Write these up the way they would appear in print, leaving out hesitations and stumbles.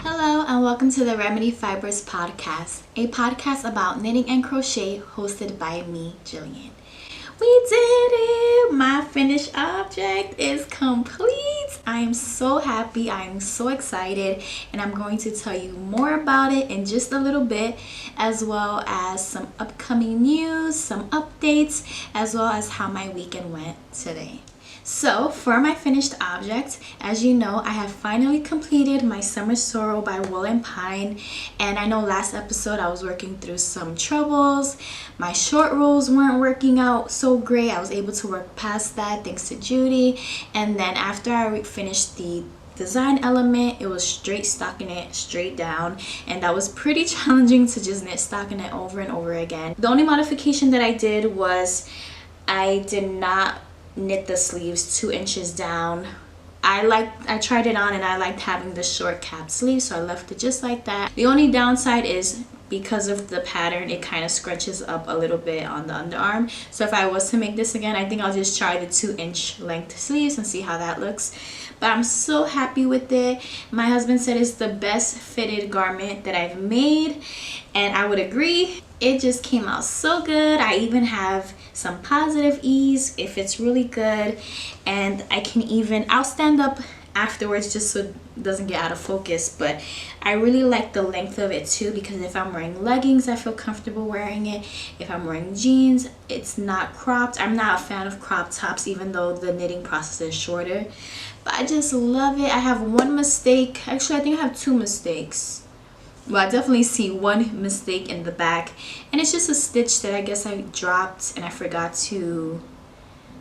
Hello and welcome to the Remedyfibers podcast, a podcast about knitting and crochet hosted by me, Jillian. We did it! My finished object is complete. I am so happy, I am so excited, and I'm going to tell you more about it in just a little bit, as well as some upcoming news, some updates, as well as how my weekend went today. So for my finished object, as you know, I have finally completed my summer sorrel by Wool & Pine, and I know last episode I was working through some troubles. My short rolls weren't working out so great. I was able to work past that thanks to Judy, and then after I finished the design element, it was straight stockinette straight down, and that was pretty challenging to just knit stockinette over and over again. The only modification that I did was I did not knit the sleeves 2 inches down. I tried it on and I liked having the short cap sleeve, so I left it just like that. The only downside is because of the pattern, it kind of scrunches up a little bit on the underarm. So if I was to make this again, I think I'll just try the 2-inch length sleeves and see how that looks. But I'm so happy with it. My husband said it's the best fitted garment that I've made, and I would agree. It just came out so good. I even have some positive ease if it's really good, and I'll stand up afterwards just so it doesn't get out of focus. But I really like the length of it too, because if I'm wearing leggings, I feel comfortable wearing it. If I'm wearing jeans, it's not cropped. I'm not a fan of crop tops, even though the knitting process is shorter, but I just love it. I have one mistake. Actually, I think I have 2 mistakes. Well, I definitely see one mistake in the back, and it's just a stitch that I guess I dropped and I forgot to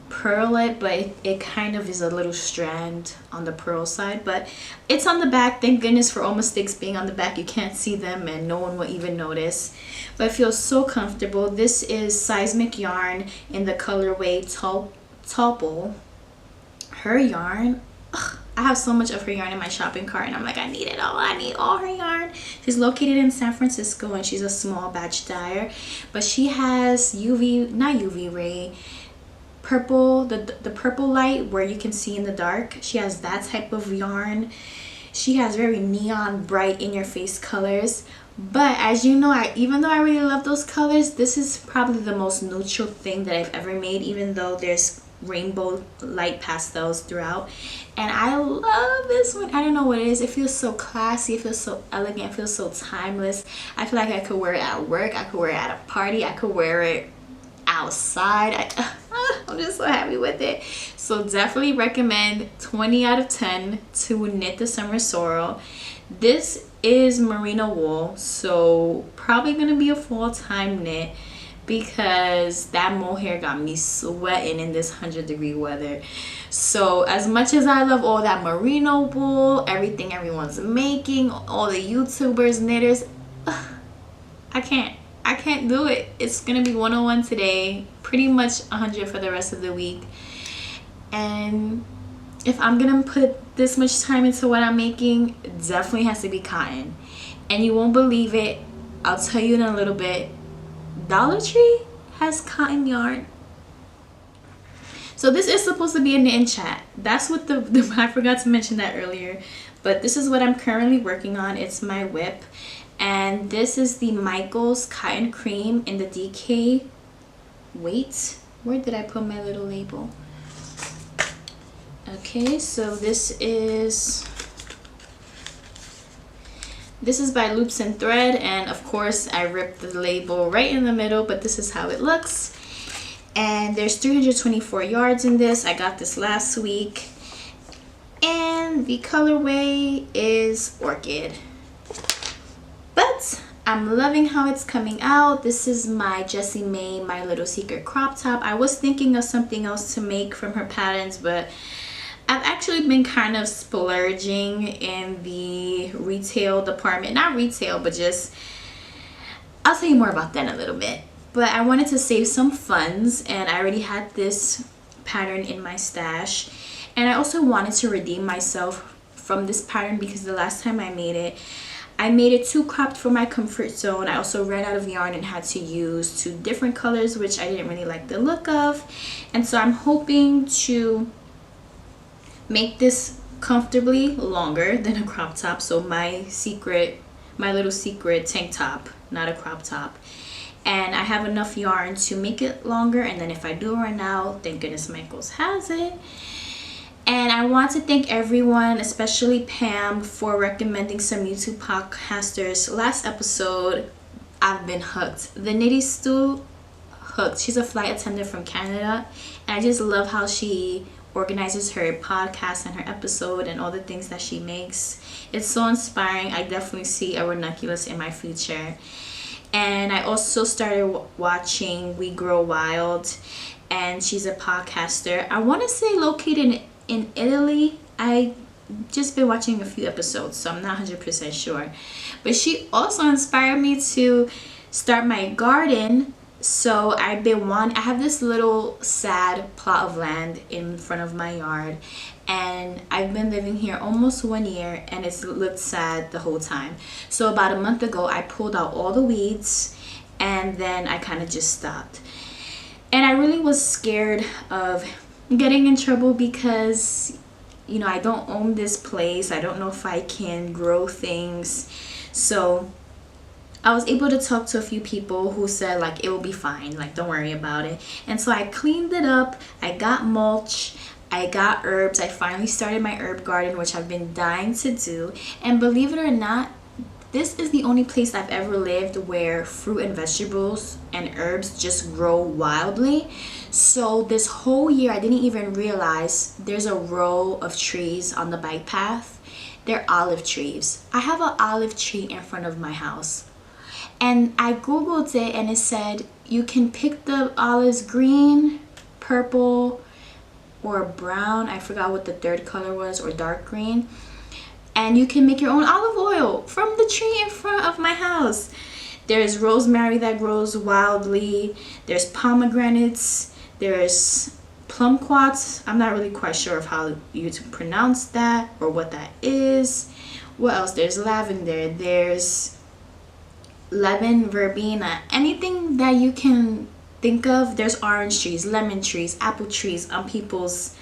purl it, but it kind of is a little strand on the purl side, but it's on the back. Thank goodness for all mistakes being on the back. You can't see them and no one will even notice, but it feels so comfortable. This is seismic yarn in the colorway Tauple. Her yarn, I have so much of her yarn in my shopping cart, and I'm like, I need it all. I need all her yarn. She's located in San Francisco, and she's a small batch dyer, but she has not UV ray, purple, the purple light where you can see in the dark. She has that type of yarn. She has very neon bright in your face colors, but as you know, even though I really love those colors, this is probably the most neutral thing that I've ever made, even though there's rainbow light pastels throughout, and I love this one. I don't know what it is. It feels so classy, it feels so elegant, it feels so timeless. I feel like I could wear it at work, I could wear it at a party, I could wear it outside. I'm just so happy with it. So definitely recommend 20 out of 10 to knit the summer sorrel. This is merino wool, so probably gonna be a full-time knit, because that mohair got me sweating in this 100-degree weather. So as much as I love all that merino wool, everything everyone's making, all the YouTubers, knitters, I can't do it. It's gonna be 101 today, pretty much 100 for the rest of the week. And if I'm gonna put this much time into what I'm making, it definitely has to be cotton. And you won't believe it, I'll tell you in a little bit, Dollar Tree has cotton yarn. So this is supposed to be a knit and chat. That's what I forgot to mention that earlier, but this is what I'm currently working on. It's my whip, and this is the Michaels Cotton Cream in the DK weight. Where did I put my little label? Okay, so this is by Loops and Thread, and of course I ripped the label right in the middle, but this is how it looks. And there's 324 yards in this. I got this last week, and the colorway is Orchid. But I'm loving how it's coming out. This is my Jessie May My Little Secret crop top. I was thinking of something else to make from her patterns, but actually been kind of splurging in the retail department. Not retail, but just, I'll tell you more about that in a little bit. But I wanted to save some funds, and I already had this pattern in my stash. And I also wanted to redeem myself from this pattern because the last time I made it too cropped for my comfort zone. I also ran out of yarn and had to use 2 different colors, which I didn't really like the look of. And so I'm hoping to make this comfortably longer than a crop top. So my little secret tank top, not a crop top. And I have enough yarn to make it longer, and then if I do run out, thank goodness Michaels has it. And I want to thank everyone, especially Pam, for recommending some YouTube podcasters. Last episode, I've been hooked. The Nitty Stew, hooked. She's a flight attendant from Canada, and I just love how she organizes her podcast and her episode and all the things that she makes. It's so inspiring. I definitely see a ranunculus in my future. And I also started watching We Grow Wild, and she's a podcaster. I want to say located in Italy. I just been watching a few episodes, so I'm not 100% sure. But she also inspired me to start my garden. So I have this little sad plot of land in front of my yard, and I've been living here almost 1 year, and it's looked sad the whole time. So about a month ago, I pulled out all the weeds, and then I kind of just stopped. And I really was scared of getting in trouble because, you know, I don't own this place. I don't know if I can grow things. So I was able to talk to a few people who said, like, it will be fine, like, don't worry about it. And so I cleaned it up. I got mulch, I got herbs. I finally started my herb garden, which I've been dying to do. And believe it or not, this is the only place I've ever lived where fruit and vegetables and herbs just grow wildly. So this whole year, I didn't even realize there's a row of trees on the bike path. They're olive trees. I have an olive tree in front of my house. And I googled it, and it said you can pick the olives green, purple, or brown. I forgot what the third color was, or dark green. And you can make your own olive oil from the tree in front of my house. There's rosemary that grows wildly. There's pomegranates. There's plumquats. I'm not really quite sure of how you to pronounce that or what that is. What else? There's lavender. There's lemon, verbena, anything that you can think of. There's orange trees, lemon trees, apple trees on people's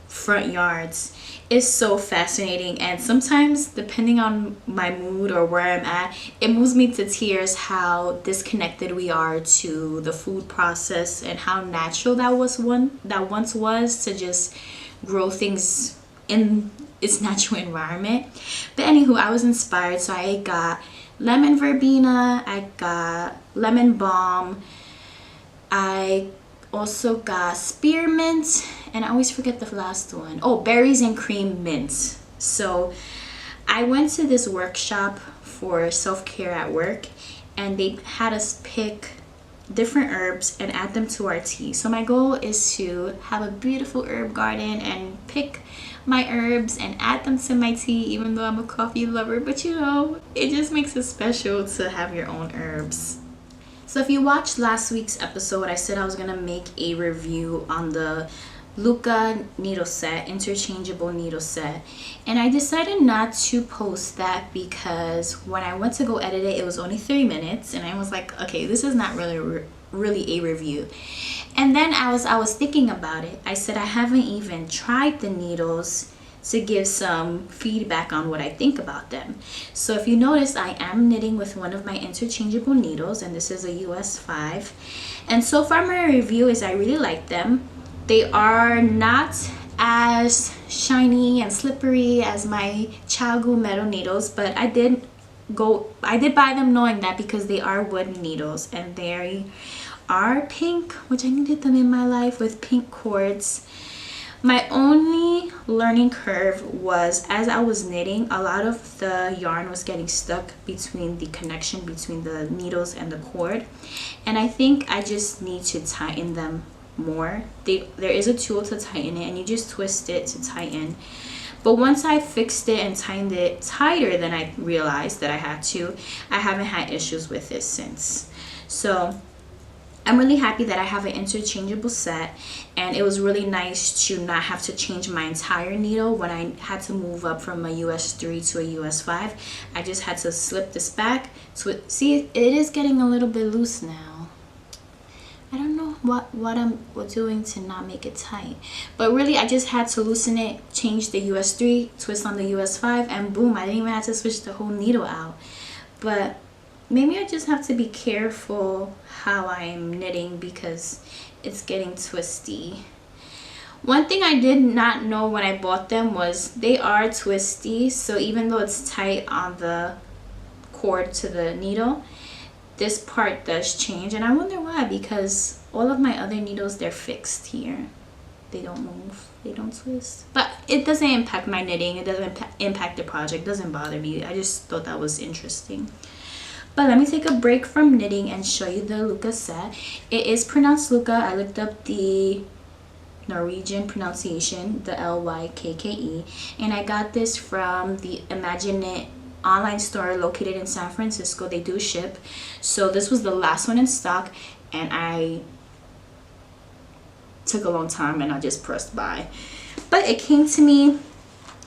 front yards. It's so fascinating, and sometimes, depending on my mood or where I'm at, it moves me to tears how disconnected we are to the food process and how natural that once was to just grow things in its natural environment. But anywho, I was inspired, so I got lemon verbena, I got lemon balm, I also got spearmint, and I always forget the last one. Oh, berries and cream mint. So I went to this workshop for self-care at work, and they had us pick different herbs and add them to our tea. So my goal is to have a beautiful herb garden and pick my herbs and add them to my tea, even though I'm a coffee lover. But you know, it just makes it special to have your own herbs. So if you watched last week's episode, I said I was gonna make a review on the Luca needle set, interchangeable needle set, and I decided not to post that because when I went to go edit it, it was only 3 minutes, and I was like, okay, this is not really a review. And then I was thinking about it. I said I haven't even tried the needles to give some feedback on what I think about them. So if you notice, I am knitting with one of my interchangeable needles, and this is a US 5. And so far my review is I really like them. They are not as shiny and slippery as my Chalgu metal needles, but I did buy them knowing that because they are wood needles and they are pink, which I needed them in my life with pink cords. My only learning curve was as I was knitting, a lot of the yarn was getting stuck between the connection between the needles and the cord, and I think I just need to tighten them more. There is a tool to tighten it, and you just twist it to tighten. But once I fixed it and tightened it tighter than I realized that I had to, I haven't had issues with it since. So I'm really happy that I have an interchangeable set, and it was really nice to not have to change my entire needle when I had to move up from a US 3 to a US 5. I just had to slip this back. See, it is getting a little bit loose now. I don't know what I'm doing to not make it tight, but really I just had to loosen it, change the US 3, twist on the US 5, and boom, I didn't even have to switch the whole needle out. But maybe I just have to be careful how I'm knitting because it's getting twisty. One thing I did not know when I bought them was they are twisty, so even though it's tight on the cord to the needle, this part does change, and I wonder why, because all of my other needles, they're fixed here. They don't move, they don't twist. But it doesn't impact my knitting, it doesn't impact the project, it doesn't bother me. I just thought that was interesting. But let me take a break from knitting and show you the Luca set. It is pronounced Luca. I looked up the Norwegian pronunciation, the L-Y-K-K-E, and I got this from the Imagine It online store located in San Francisco. They do ship. So this was the last one in stock, and I took a long time and I just pressed buy. But it came to me.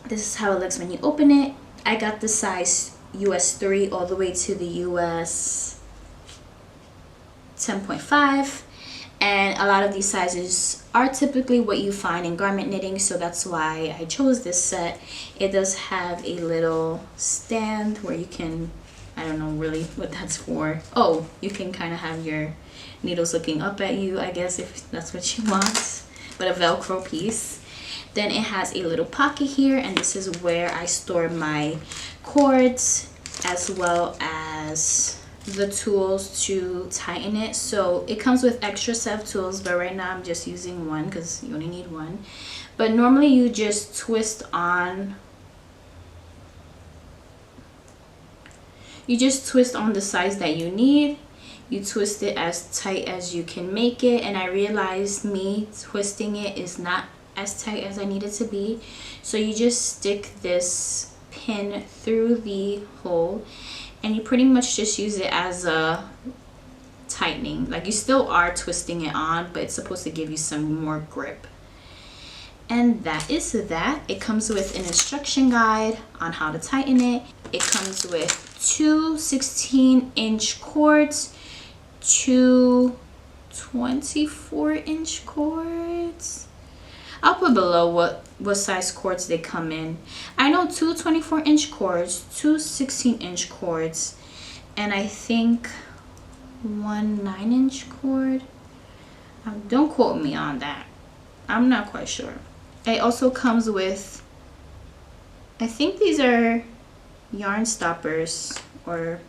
This is how it looks when you open it. I got the size US 3 all the way to the US 10.5, and a lot of these sizes are typically what you find in garment knitting, so that's why I chose this set. It does have a little stand where you can, I don't know really what that's for. Oh, you can kind of have your needles looking up at you, I guess, if that's what you want, but a Velcro piece. Then it has a little pocket here, and this is where I store my cords as well as the tools to tighten it. So it comes with extra set of tools, but right now I'm just using one because you only need one. But normally you just twist on the size that you need. You twist it as tight as you can make it, and I realized me twisting it is not as tight as I need it to be. So you just stick this pin through the hole, and you pretty much just use it as a tightening. Like, you still are twisting it on, but it's supposed to give you some more grip. And that is that. It comes with an instruction guide on how to tighten it. It comes with two 16-inch cords, two 24-inch cords. I'll put below what size cords they come in. I know two 24-inch cords, two 16-inch cords, and I think one 9-inch cord. Don't quote me on that. I'm not quite sure. It also comes with, I think these are yarn stoppers, or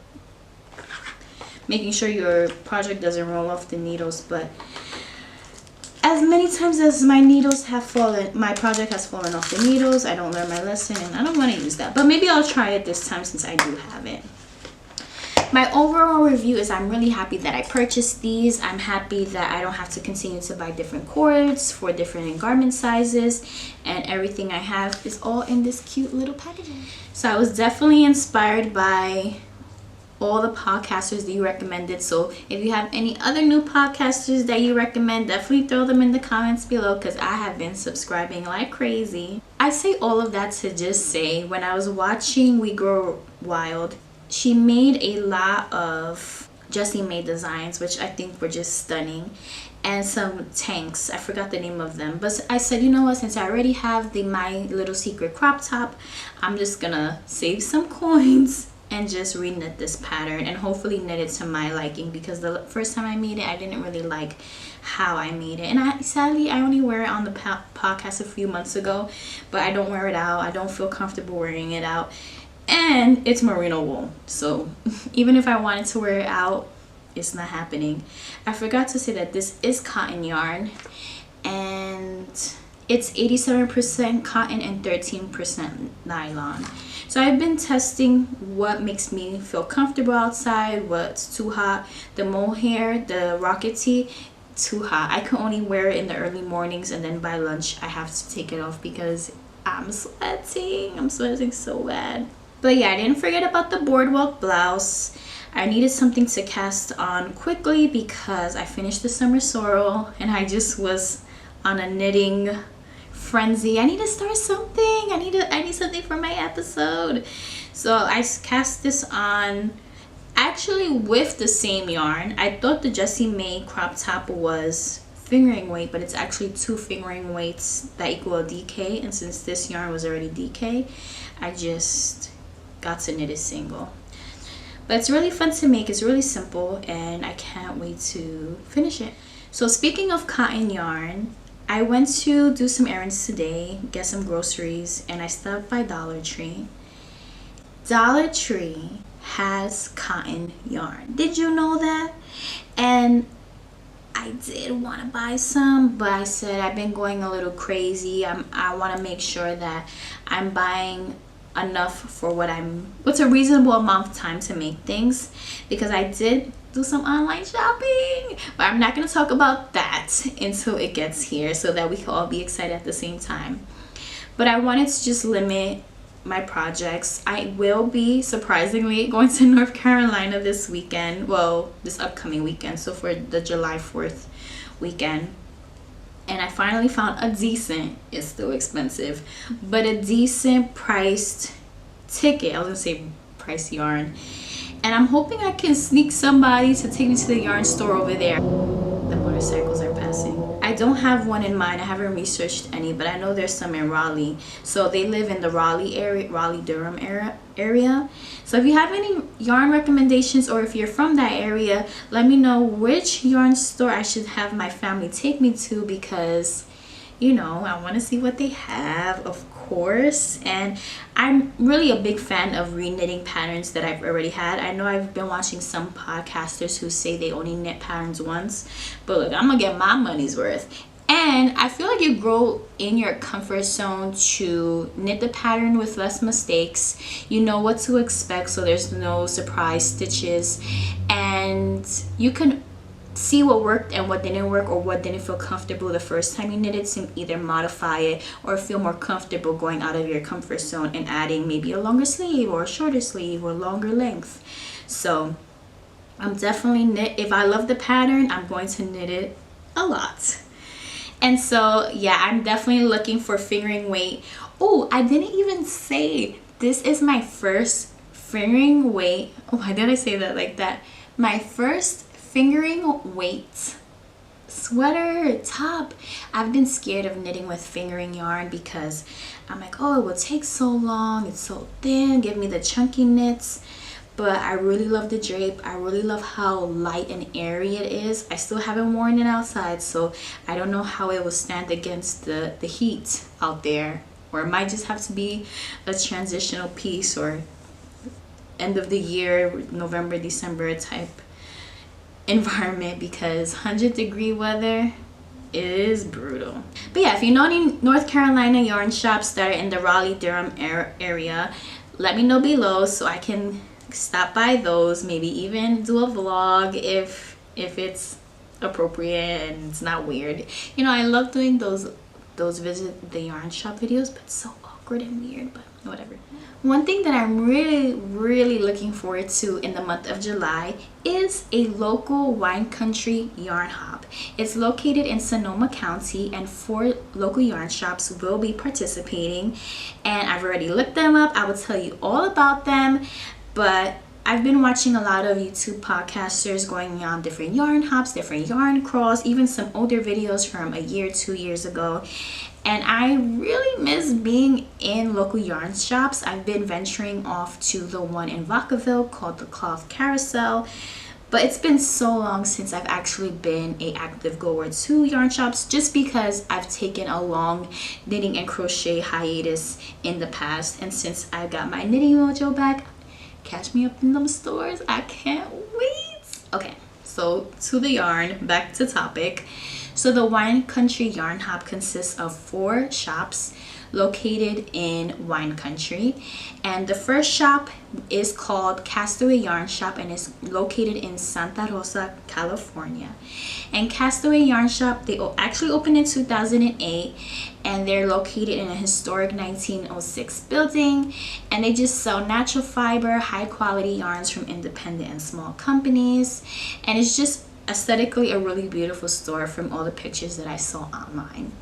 making sure your project doesn't roll off the needles. But as many times as my needles have fallen, my project has fallen off the needles, I don't learn my lesson, and I don't want to use that. But maybe I'll try it this time since I do have it. My overall review is I'm really happy that I purchased these. I'm happy that I don't have to continue to buy different cords for different garment sizes, and everything I have is all in this cute little packaging. So I was definitely inspired by all the podcasters that you recommended. So if you have any other new podcasters that you recommend, definitely throw them in the comments below, because I have been subscribing like crazy. I say all of that to just say, when I was watching We Grow Wild, she made a lot of Jessie made designs, which I think were just stunning, and some tanks. I forgot the name of them, but I said, you know what, since I already have the My Little Secret crop top, I'm just gonna save some coins and just reknit this pattern and hopefully knit it to my liking, because the first time I made it, I didn't really like how I made it, and sadly I only wear it on the podcast a few months ago, but I don't wear it out. I don't feel comfortable wearing it out, and it's merino wool, so even if I wanted to wear it out, it's not happening. I forgot to say that this is cotton yarn, and it's 87% cotton and 13% nylon. So I've been testing what makes me feel comfortable outside, what's too hot. The mohair, the rocket tee, too hot. I can only wear it in the early mornings, and then by lunch I have to take it off because I'm sweating so bad. But yeah, I didn't forget about the boardwalk blouse. I needed something to cast on quickly because I finished the summer Sorrel and I just was on a knitting frenzy. I need to start something. I need something for my episode. So I cast this on actually with the same yarn. I thought the Jessie May crop top was fingering weight, but it's actually 2 fingering weights that equal a DK, and since this yarn was already DK, I just got to knit it single. But it's really fun to make. It's really simple and I can't wait to finish it. So speaking of cotton yarn, I went to do some errands today, get some groceries, and I stopped by Dollar Tree. Dollar Tree has cotton yarn. Did you know that? And I did want to buy some, but I said I've been going a little crazy. I want to make sure that I'm buying enough for what's a reasonable amount of time to make things, because I did do some online shopping, but I'm not going to talk about that until it gets here so that we can all be excited at the same time. But I wanted to just limit my projects. I will be surprisingly going to North Carolina this weekend, well, this upcoming weekend, so for the July 4th weekend. And I finally found a decent, it's still expensive, but a decent priced ticket. I was gonna say price yarn. And I'm hoping I can sneak somebody to take me to the yarn store over there. The motorcycles are passing. I don't have one in mind. I haven't researched any, but I know there's some in Raleigh. So they live in the Raleigh area, Raleigh-Durham area. So if you have any yarn recommendations, or if you're from that area, let me know which yarn store I should have my family take me to, because you know, I want to see what they have, of course. And I'm really a big fan of reknitting patterns that I've already had. I know I've been watching some podcasters who say they only knit patterns once, but look, I'm gonna get my money's worth. And I feel like you grow in your comfort zone to knit the pattern with less mistakes. You know what to expect, so there's no surprise stitches, and you can see what worked and what didn't work, or what didn't feel comfortable the first time you knit it, to either modify it or feel more comfortable going out of your comfort zone and adding maybe a longer sleeve or a shorter sleeve or longer length. So I'm definitely if I love the pattern, I'm going to knit it a lot. And so yeah, I'm definitely looking for fingering weight. Oh, I didn't even say this is my first fingering weight. Oh, why did I say that like that? My first fingering weight sweater top. I've been scared of knitting with fingering yarn because I'm like, oh, it will take so long, it's so thin, give me the chunky knits. But I really love the drape. I really love how light and airy it is. I still haven't worn it outside, so I don't know how it will stand against the heat out there, or it might just have to be a transitional piece or end of the year, November, December type environment, because 100-degree weather is brutal. But yeah, if you know any North Carolina yarn shops that are in the Raleigh-Durham area, let me know below so I can stop by those, maybe even do a vlog if it's appropriate and it's not weird. You know, I love doing those visit the yarn shop videos, but it's so awkward and weird, but whatever. One thing that I'm really looking forward to in the month of July is a local wine country yarn hop. It's located in Sonoma County, and 4 local yarn shops will be participating, and I've already looked them up. I will tell you all about them, but I've been watching a lot of YouTube podcasters going on different yarn hops, different yarn crawls, even some older videos from a year, 2 years ago. And I really miss being in local yarn shops. I've been venturing off to the one in Vacaville called the Cloth Carousel, but it's been so long since I've actually been an active goer to yarn shops, just because I've taken a long knitting and crochet hiatus in the past. And since I got my knitting mojo back, catch me up in them stores. I can't wait. Okay, so to the yarn, back to topic. So the Wine Country Yarn Hop consists of 4 shops located in Wine Country, and the first shop is called Castaway Yarn Shop and is located in Santa Rosa, California. And Castaway Yarn Shop, they actually opened in 2008, and they're located in a historic 1906 building, and they just sell natural fiber, high quality yarns from independent and small companies, and it's just aesthetically a really beautiful store from all the pictures that I saw online.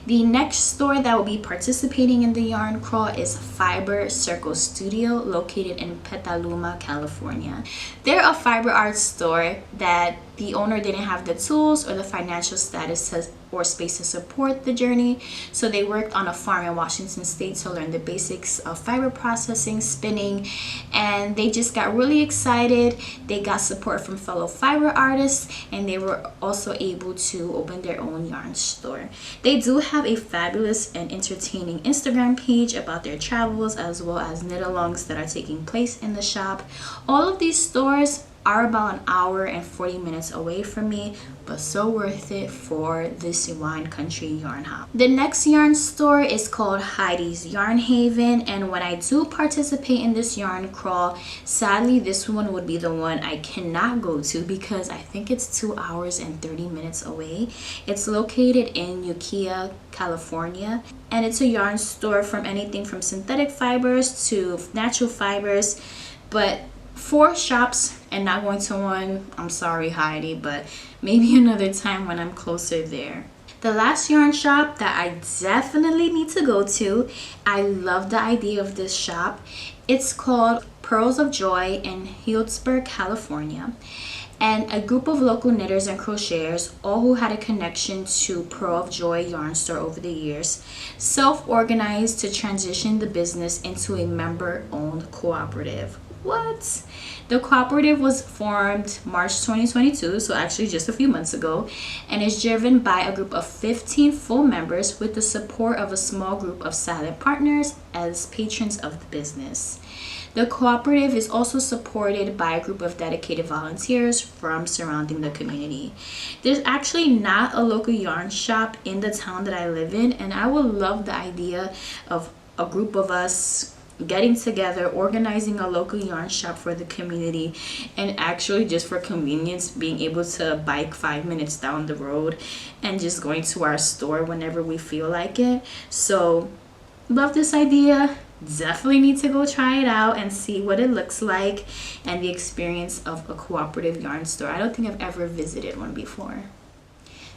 The next store that will be participating in the yarn crawl is Fiber Circle Studio, located in Petaluma, California. They're a fiber art store that the owner didn't have the tools or the financial status or space to support the journey, so they worked on a farm in Washington State to learn the basics of fiber processing, spinning, and they just got really excited. They got support from fellow fiber artists, and they were also able to open their own yarn store. They do have a fabulous and entertaining Instagram page about their travels, as well as knit-alongs that are taking place in the shop. All of these stores are about an hour and 40 minutes away from me, but so worth it for this Wine Country Yarn Hop. The next yarn store is called Heidi's Yarn Haven, and when I do participate in this yarn crawl, sadly this one would be the one I cannot go to because I think it's 2 hours and 30 minutes away. It's located in Ukiah, California, and it's a yarn store from anything from synthetic fibers to natural fibers, but 4 shops and not going to one. I'm sorry, Heidi, but maybe another time when I'm closer there. The last yarn shop that I definitely need to go to, I love the idea of this shop. It's called Pearls of Joy in Healdsburg, California. And a group of local knitters and crocheters, all who had a connection to Pearl of Joy yarn store over the years, self-organized to transition the business into a member-owned cooperative. What? The cooperative was formed March 2022, so actually just a few months ago, and is driven by a group of 15 full members with the support of a small group of silent partners as patrons of the business. The cooperative is also supported by a group of dedicated volunteers from surrounding the community. There's actually not a local yarn shop in the town that I live in, and I would love the idea of a group of us getting together, organizing a local yarn shop for the community, and actually just for convenience being able to bike 5 minutes down the road and just going to our store whenever we feel like it. So love this idea. Definitely need to go try it out and see what it looks like and the experience of a cooperative yarn store. I don't think I've ever visited one before.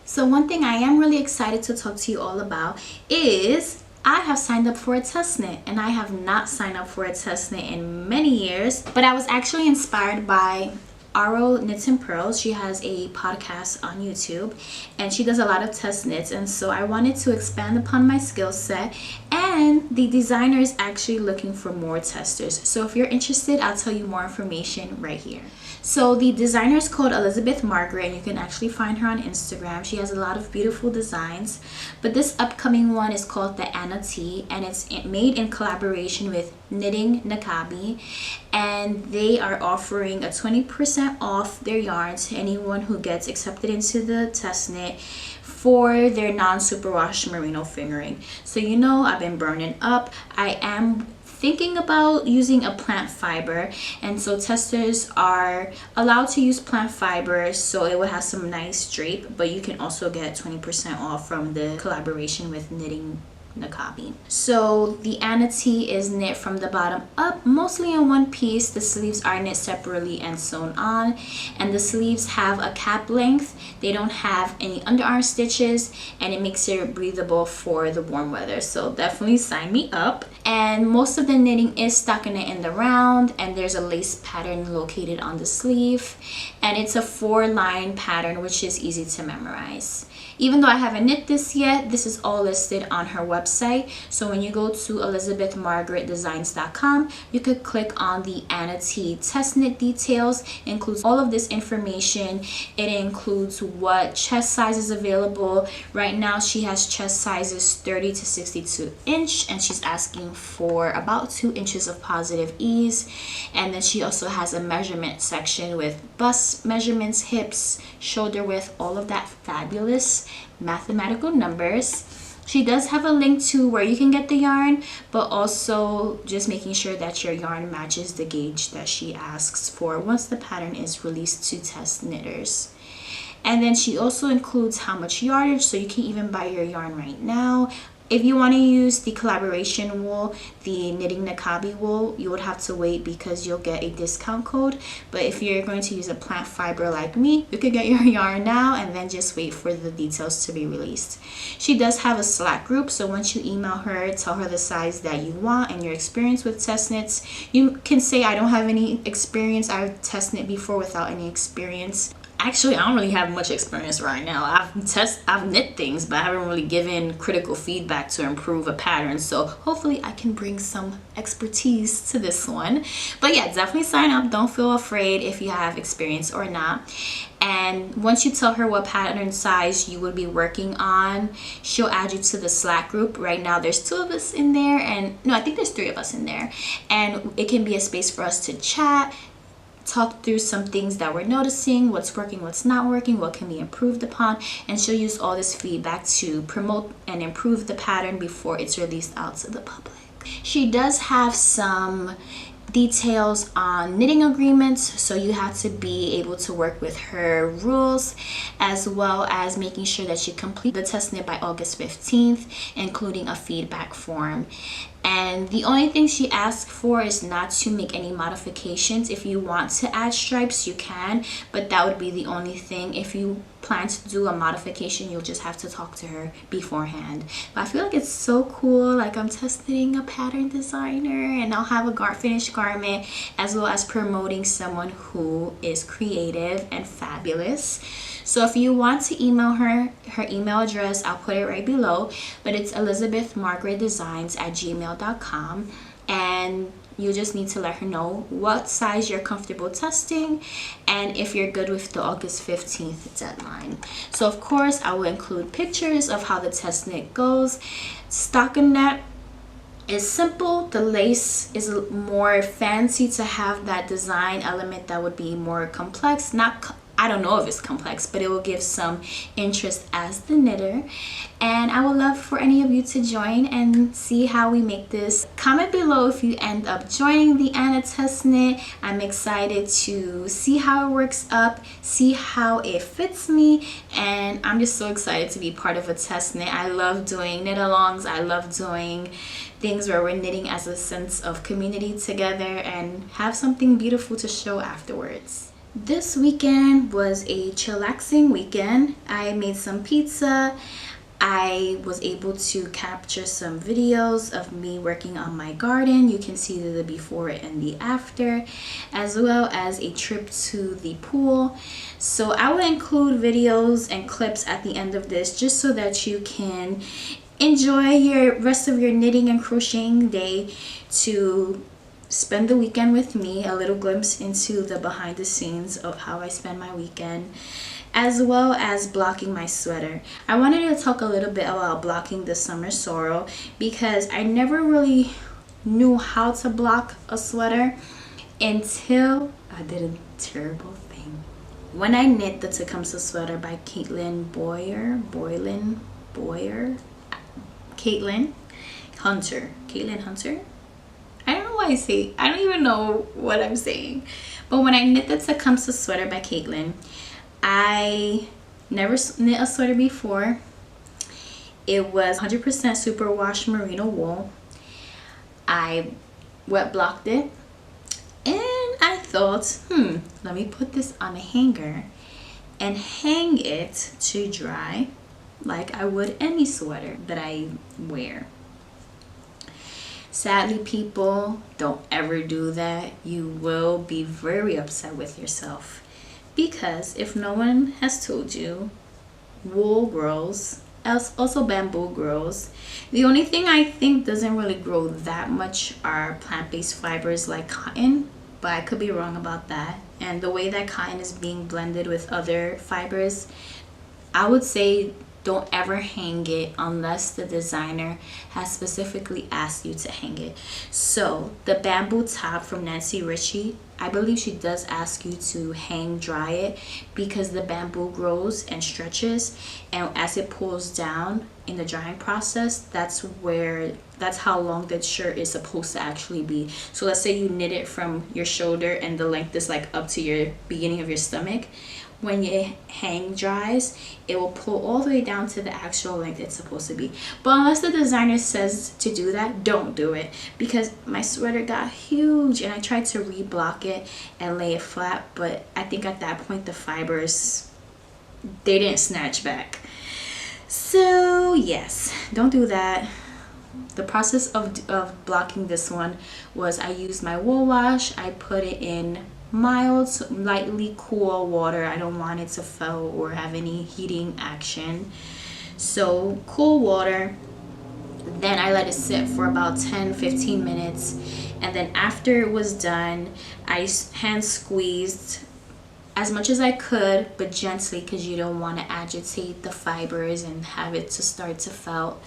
So one thing I am really excited to talk to you all about is I have signed up for a test knit, and I have not signed up for a test knit in many years, but I was actually inspired by Aro Knits and Pearls. She has a podcast on YouTube and she does a lot of test knits, and so I wanted to expand upon my skill set, and the designer is actually looking for more testers. So if you're interested, I'll tell you more information right here. So the designer is called Elizabeth Margaret, and you can actually find her on Instagram. She has a lot of beautiful designs, but this upcoming one is called the Anna T, and it's made in collaboration with Knitting Nakabi, and they are offering a 20% off their yarns to anyone who gets accepted into the test knit for their non-superwash merino fingering. So you know, I've been burning up. I am thinking about using a plant fiber, and so testers are allowed to use plant fibers, so it will have some nice drape, but you can also get 20% off from the collaboration with Knitting Nakabi. So the Anna T is knit from the bottom up, mostly in one piece. The sleeves are knit separately and sewn on, and the sleeves have a cap length. They don't have any underarm stitches, and it makes it breathable for the warm weather. So definitely sign me up. And most of the knitting is stockinette in the round, and there's a lace pattern located on the sleeve, and it's a 4-line pattern, which is easy to memorize. Even though I haven't knit this yet, this is all listed on her website. So when you go to elizabethmargaretdesigns.com, you could click on the Anna T test knit details. It includes all of this information. It includes what chest size is available. Right now she has chest sizes 30 to 62 inch, and she's asking for about 2 inches of positive ease. And then she also has a measurement section with bust measurements, hips, shoulder width, all of that fabulous mathematical numbers. She does have a link to where you can get the yarn, but also just making sure that your yarn matches the gauge that she asks for once the pattern is released to test knitters. And then she also includes how much yardage, so you can even buy your yarn right now. If you want to use the collaboration wool, the knitting Nakabi wool, you would have to wait because you'll get a discount code. But if you're going to use a plant fiber like me, you could get your yarn now and then just wait for the details to be released. She does have a Slack group, so once you email her, tell her the size that you want and your experience with test knits. You can say, I don't have any experience, I've test knit before without any experience. Actually, I don't really have much experience right now. I've knit things, but I haven't really given critical feedback to improve a pattern. So hopefully I can bring some expertise to this one. But yeah, definitely sign up. Don't feel afraid if you have experience or not. And once you tell her what pattern size you would be working on, she'll add you to the Slack group. Right now there's 2 of us in there, and no, I think there's 3 of us in there. And it can be a space for us to chat, talk through some things that we're noticing, what's working, what's not working, what can be improved upon, and she'll use all this feedback to promote and improve the pattern before it's released out to the public. She does have some details on knitting agreements, so you have to be able to work with her rules, as well as making sure that you complete the test knit by August 15th, including a feedback form. And the only thing she asks for is not to make any modifications. If you want to add stripes, you can, but that would be the only thing. If you plan to do a modification, you'll just have to talk to her beforehand. But I feel like it's so cool. Like, I'm testing a pattern designer, and I'll have a finished garment, as well as promoting someone who is creative and fabulous. So if you want to email her, her email address, I'll put it right below, but it's elizabethmargaretdesigns@gmail.com, and you just need to let her know what size you're comfortable testing and if you're good with the August 15th deadline. So of course I will include pictures of how the test knit goes. Stockinette is simple. The lace is more fancy to have that design element that would be more complex. I don't know if it's complex, but it will give some interest as the knitter. And I would love for any of you to join and see how we make this. Comment below if you end up joining the Anna test knit. I'm excited to see how it works up, see how it fits me, and I'm just so excited to be part of a test knit. I love doing knit alongs. I love doing things where we're knitting as a sense of community together and have something beautiful to show afterwards. This weekend was a chillaxing weekend. I made some pizza. I was able to capture some videos of me working on my garden. You can see the before and the after, as well as a trip to the pool. So I will include videos and clips at the end of this, just so that you can enjoy your rest of your knitting and crocheting day to spend the weekend with me. A little glimpse into the behind the scenes of how I spend my weekend, as well as blocking my sweater. I wanted to talk a little bit about blocking the summer sorrel because I never really knew how to block a sweater until I did a terrible thing. When I knit the Tecumseh sweater by Caitlin Hunter. I don't know why I don't even know what I'm saying. But when I knit the Tecumseh sweater by Caitlin, I never knit a sweater before. It was 100% superwash merino wool. I wet blocked it, and I thought, let me put this on a hanger and hang it to dry like I would any sweater that I wear. Sadly, people, don't ever do that. You will be very upset with yourself, because if no one has told you, wool grows, also bamboo grows. The only thing I think doesn't really grow that much are plant-based fibers like cotton, but I could be wrong about that. And the way that cotton is being blended with other fibers, I would say don't ever hang it unless the designer has specifically asked you to hang it. So the bamboo top from Nancy Ritchie, I believe she does ask you to hang dry it because the bamboo grows and stretches, and as it pulls down in the drying process, that's how long the shirt is supposed to actually be. So let's say you knit it from your shoulder and the length is like up to your beginning of your stomach. When your hang dries, it will pull all the way down to the actual length it's supposed to be. But unless the designer says to do that, don't do it, because my sweater got huge and I tried to reblock it and lay it flat, but I think at that point the fibers, they didn't snatch back. So yes, don't do that. The process of blocking this one was I used my wool wash. I put it in mild, lightly cool water. I don't want it to foul or have any heating action. So cool water. Then I let it sit for about 10-15 minutes. And then after it was done, I hand squeezed as much as I could, but gently, because you don't want to agitate the fibers and have it to start to felt.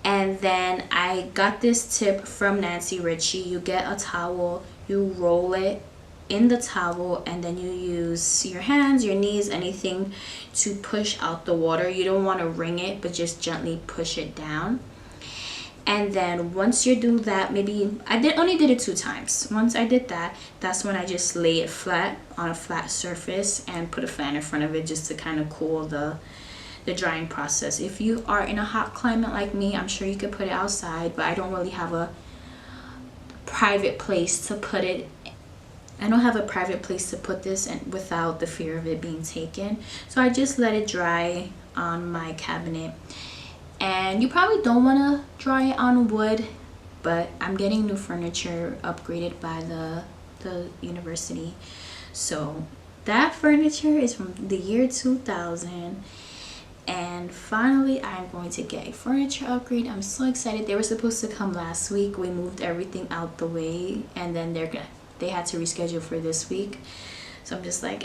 And then I got this tip from Nancy Ritchie. You get a towel, you roll it in the towel, and then you use your hands, your knees, anything to push out the water. You don't want to wring it, but just gently push it down. And then once you do that, maybe only did it 2 times. Once I did that, that's when I just lay it flat on a flat surface and put a fan in front of it just to kind of cool the drying process. If you are in a hot climate like me, I'm sure you could put it outside, but I don't really have a private place to put it. I don't have a private place to put this in without the fear of it being taken. So I just let it dry on my cabinet. And you probably don't want to dry it on wood, but I'm getting new furniture upgraded by the university. So that furniture is from the year 2000. And finally, I'm going to get a furniture upgrade. I'm so excited. They were supposed to come last week. We moved everything out the way, and then they had to reschedule for this week. So I'm just like,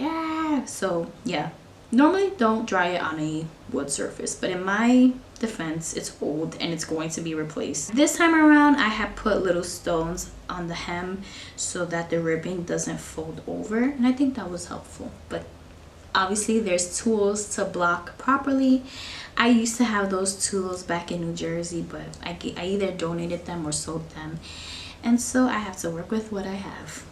so yeah, normally don't dry it on a wood surface, but in my defense, it's old and it's going to be replaced. This time around, I have put little stones on the hem so that the ribbing doesn't fold over, and I think that was helpful. But obviously there's tools to block properly. I used to have those tools back in New Jersey, but I either donated them or sold them, and so I have to work with what I have.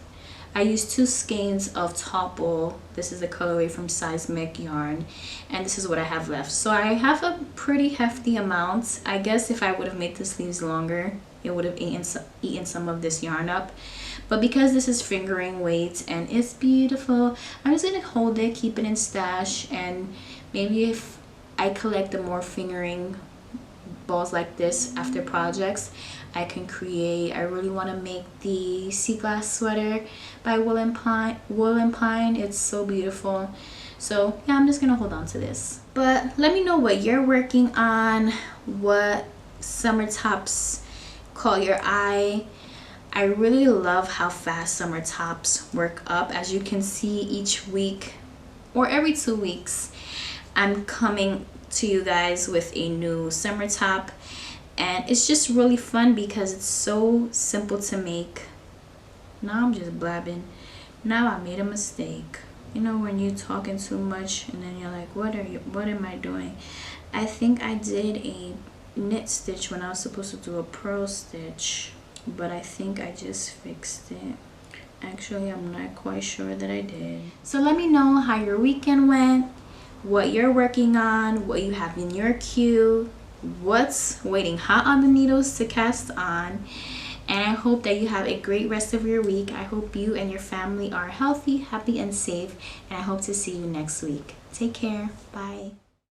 I used 2 skeins of topple. This is a colorway from Seismic yarn, and this is what I have left. So I have a pretty hefty amount. I guess if I would have made the sleeves longer, it would have eaten some of this yarn up. But because this is fingering weight and it's beautiful, I'm just gonna hold it, keep it in stash, and maybe if I collect the more fingering balls like this after projects, I can create. I really want to make the sea glass sweater by Wool and Pine. It's so beautiful. So yeah, I'm just gonna hold on to this. But let me know what you're working on, what summer tops caught your eye. I really love how fast summer tops work up. As you can see, each week or every 2 weeks, I'm coming to you guys with a new summer top, and it's just really fun because it's so simple to make. Now I'm just blabbing. Now I made a mistake. You know when you're talking too much and then you're like, what am I doing? I think I did a knit stitch when I was supposed to do a purl stitch, but I think I just fixed it. Actually, I'm not quite sure that I did. So let me know how your weekend went, what you're working on, what you have in your queue, what's waiting hot on the needles to cast on. And I hope that you have a great rest of your week. I hope you and your family are healthy, happy, and safe. And I hope to see you next week. Take care. Bye.